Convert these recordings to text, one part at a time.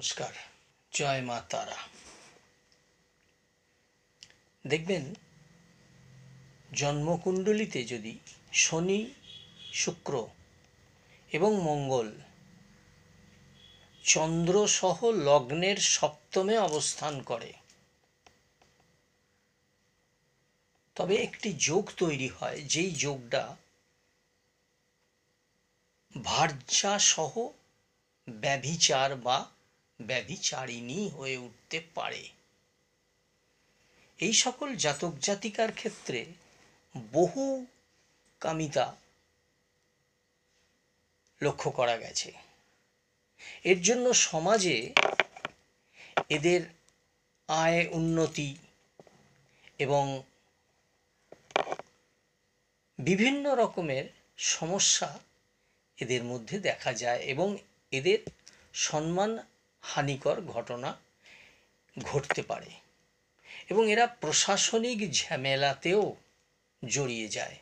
নমস্কার, জয় মা তারা। দেখবেন জন্মকুণ্ডলিতে যদি শনি, শুক্র এবং মঙ্গল চন্দ্র সহ লগ্নের সপ্তমে অবস্থান করে, তবে একটি যোগ তৈরি হয়, যেই যোগটা ভার্যা সহ ব্যভিচার বা ব্যভিচারিণী হয়ে উঠতে পারে। এই সকল জাতক জাতিকার ক্ষেত্রে বহু কামিতা লক্ষ্য করা গেছে। এর জন্য সমাজে এদের আয় উন্নতি এবং বিভিন্ন রকমের সমস্যা এদের মধ্যে দেখা যায় এবং এদের সম্মান হানিকর ঘটনা ঘটতে পারে এবং এরা প্রশাসনিক ঝামেলাতেও জড়িয়ে যায়।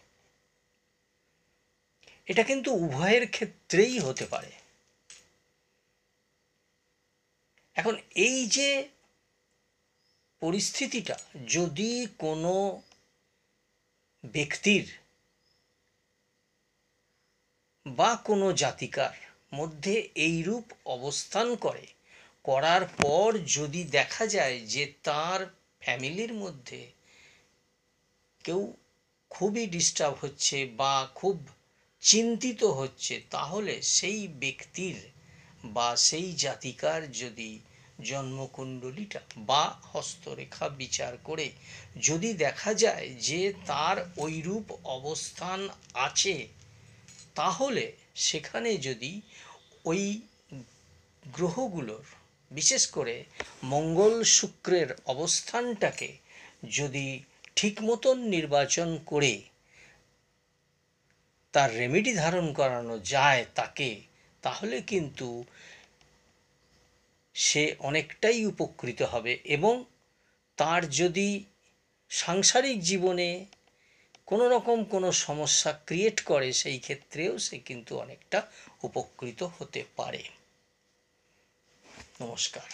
এটা কিন্তু উভয়ের ক্ষেত্রেই হতে পারে। এখন এই যে পরিস্থিতিটা যদি কোনো ব্যক্তির বা কোনো জাতিকার মধ্যে এইরূপ অবস্থান করার পর যদি দেখা যায় যে তার ফ্যামিলির মধ্যে কেউ খুবই ডিস্টার্ব হচ্ছে বা খুব চিন্তিত হচ্ছে, তাহলে সেই ব্যক্তির বা সেই জাতিকার যদি জন্মকুণ্ডলীটা বা হস্তরেখা বিচার করে যদি দেখা যায় যে তার ওইরূপ অবস্থান আছে, তাহলে সেখানে যদি ওই গ্রহগুলোর বিশেষ করে মঙ্গল শুক্রের অবস্থানটাকে যদি ঠিক মতন নির্বাচন করে তার রেমেডি ধারণ করানো যায় তাকে, তাহলে কিন্তু সে অনেকটাই উপকৃত হবে এবং তার যদি সাংসারিক জীবনে কোনো রকম কোনো সমস্যা ক্রিয়েট করে, সেই ক্ষেত্রেও সে কিন্তু অনেকটা উপকৃত হতে পারে। নমস্কার।